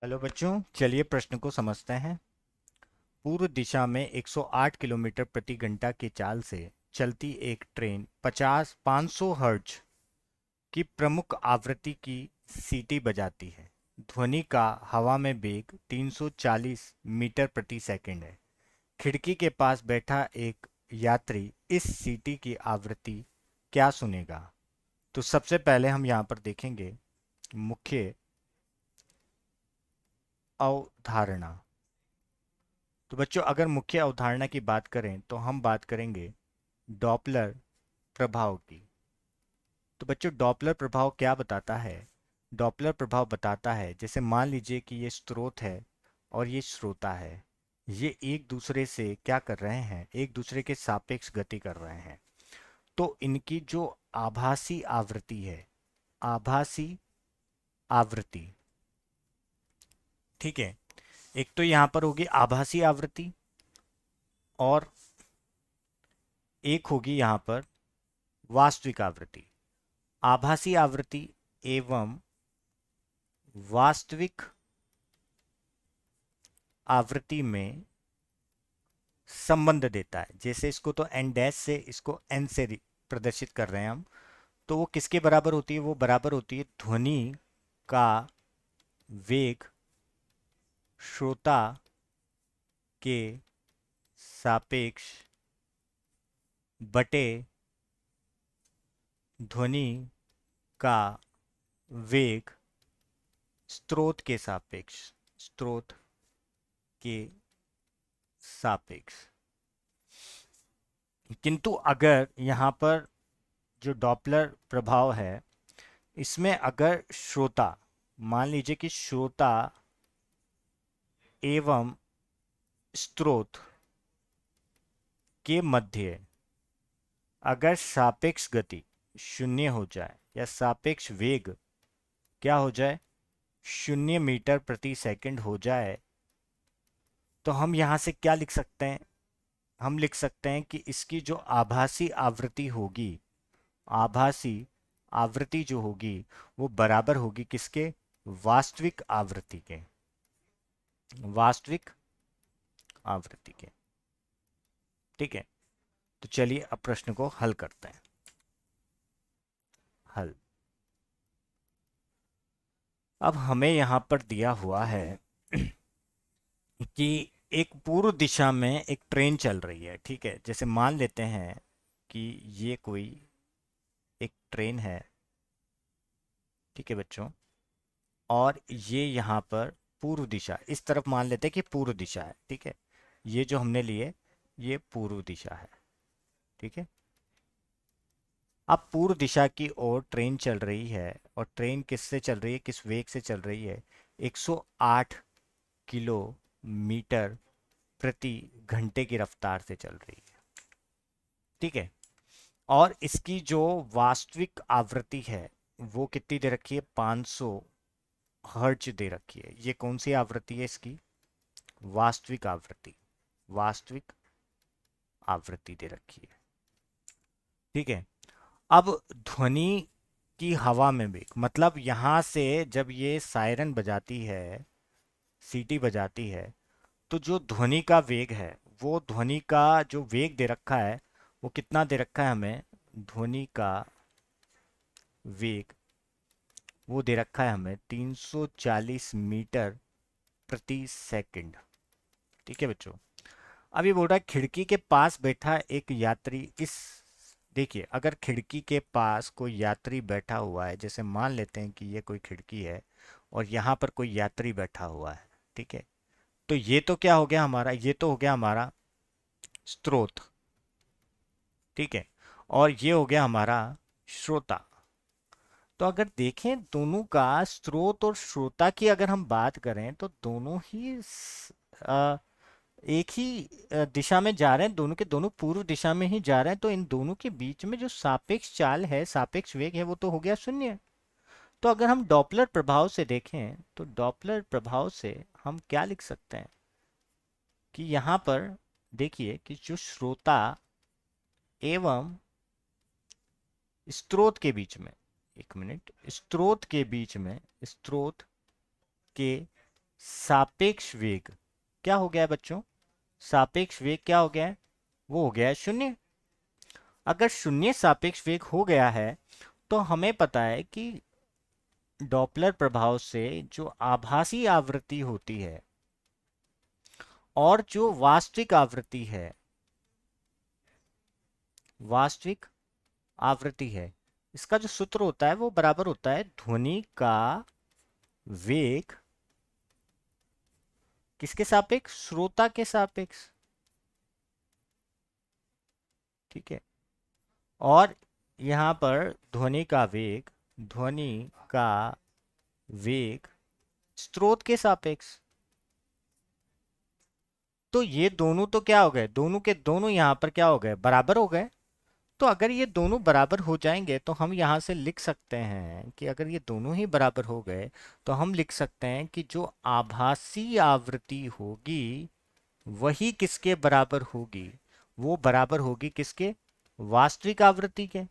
Hello बच्चों, चलिए प्रश्न को समझते हैं। पूर्व दिशा में 108 किलोमीटर प्रति घंटा की चाल से चलती एक ट्रेन 500 हर्ट्ज की प्रमुख आवृत्ति की सीटी बजाती है। ध्वनि का हवा में वेग 340 मीटर प्रति सेकंड है। खिड़की के पास बैठा एक यात्री इस सीटी की आवृत्ति क्या सुनेगा? तो सबसे पहले हम यहाँ पर देखेंगे मुख्य अवधारणा। तो बच्चों, अगर मुख्य अवधारणा की बात करें तो हम बात करेंगे डॉपलर प्रभाव की। तो बच्चों, डॉपलर प्रभाव क्या बताता है? डॉपलर प्रभाव बताता है, जैसे मान लीजिए कि ये स्रोत है और ये श्रोता है। ये एक दूसरे से क्या कर रहे हैं? एक दूसरे के सापेक्ष गति कर रहे हैं। तो इनकी जो आभासी आवृत्ति है, आभासी आवृत्ति, ठीक है, एक तो यहां पर होगी आभासी आवृत्ति और एक होगी यहां पर वास्तविक आवृत्ति। आभासी आवृत्ति एवं वास्तविक आवृत्ति में संबंध देता है। जैसे इसको तो एन डैश से, इसको एन से प्रदर्शित कर रहे हैं हम। तो वो किसके बराबर होती है? वो बराबर होती है ध्वनि का वेग श्रोता के सापेक्ष बटे ध्वनि का वेग स्रोत के सापेक्ष, स्रोत के सापेक्ष। किंतु अगर यहाँ पर जो डॉपलर प्रभाव है, इसमें अगर श्रोता, मान लीजिए कि श्रोता एवं स्रोत के मध्य अगर सापेक्ष गति शून्य हो जाए या सापेक्ष वेग क्या हो जाए? 0 मीटर प्रति सेकंड हो जाए, तो हम यहां से क्या लिख सकते हैं? हम लिख सकते हैं कि इसकी जो आभासी आवृत्ति होगी, आभासी आवृत्ति जो होगी वो बराबर होगी किसके? वास्तविक आवृत्ति के, वास्तविक आवृत्ति के। ठीक है, तो चलिए अब प्रश्न को हल करते हैं। हल। अब हमें यहां पर दिया हुआ है कि एक पूर्व दिशा में एक ट्रेन चल रही है। ठीक है, जैसे मान लेते हैं कि ये कोई एक ट्रेन है। ठीक है बच्चों, और ये यहाँ पर पूर्व दिशा, इस तरफ मान लेते हैं कि पूर्व दिशा है। ठीक है, ये जो हमने लिए ये पूर्व दिशा है। ठीक है, अब पूर्व दिशा की ओर ट्रेन चल रही है और ट्रेन किससे चल रही है, किस वेग से चल रही है? 108 किलोमीटर प्रति घंटे की रफ्तार से चल रही है। ठीक है, और इसकी जो वास्तविक आवृत्ति है वो कितनी दे रखी है? 500 हर्ट्ज दे रखी है। ये कौन सी आवृत्ति है इसकी? वास्तविक आवृत्ति, वास्तविक आवृत्ति दे रखी है। ठीक है, अब ध्वनि की हवा में वेग, मतलब यहां से जब ये सायरन बजाती है, सीटी बजाती है, तो जो ध्वनि का वेग है, वो ध्वनि का जो वेग दे रखा है वो कितना दे रखा है हमें? ध्वनि का वेग वो दे रखा है हमें 340 मीटर प्रति सेकंड। ठीक है बच्चों, अब ये बोल रहा है खिड़की के पास बैठा एक यात्री इस, देखिए अगर खिड़की के पास कोई यात्री बैठा हुआ है, जैसे मान लेते हैं कि ये कोई खिड़की है और यहाँ पर कोई यात्री बैठा हुआ है। ठीक है, तो ये तो क्या हो गया हमारा? ये तो हो गया हमारा स्रोत। ठीक है, और ये हो गया हमारा श्रोता। तो अगर देखें दोनों का, स्रोत और श्रोता की अगर हम बात करें तो दोनों ही एक ही दिशा में जा रहे हैं, दोनों के दोनों पूर्व दिशा में ही जा रहे हैं। तो इन दोनों के बीच में जो सापेक्ष चाल है, सापेक्ष वेग है, वो तो हो गया शून्य। तो अगर हम डॉपलर प्रभाव से देखें तो डॉपलर प्रभाव से हम क्या लिख सकते हैं कि यहाँ पर देखिए कि जो श्रोता एवं स्रोत के बीच में, एक मिनट, स्रोत के बीच में, स्रोत के सापेक्ष वेग क्या हो गया है बच्चों? सापेक्ष वेग क्या हो गया है? वो हो गया है शून्य। अगर शून्य सापेक्ष वेग हो गया है तो हमें पता है कि डॉपलर प्रभाव से जो आभासी आवृत्ति होती है और जो वास्तविक आवृत्ति है, वास्तविक आवृत्ति है, इसका जो सूत्र होता है वो बराबर होता है ध्वनि का वेग किसके सापेक्ष? श्रोता के सापेक्ष। ठीक है। और यहां पर ध्वनि का वेग, ध्वनि का वेग स्रोत के सापेक्ष। तो ये दोनों तो क्या हो गए? दोनों के दोनों यहां पर क्या हो गए? बराबर हो गए। तो अगर ये दोनों बराबर हो जाएंगे तो हम यहां से लिख सकते हैं कि अगर ये दोनों ही बराबर हो गए तो हम लिख सकते हैं कि जो आभासी आवृत्ति होगी वही किसके बराबर होगी? वो बराबर होगी किसके? वास्तविक आवृत्ति के।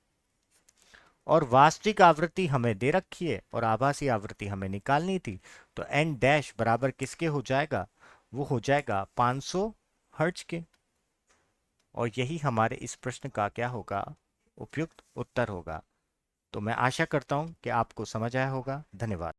और वास्तविक आवृत्ति हमें दे रखी है और आभासी आवृत्ति हमें निकालनी थी। तो एन डैश बराबर किसके हो जाएगा? वो हो जाएगा 500 हर्ट्ज के। और यही हमारे इस प्रश्न का क्या होगा? उपयुक्त उत्तर होगा। तो मैं आशा करता हूं कि आपको समझ आया होगा। धन्यवाद।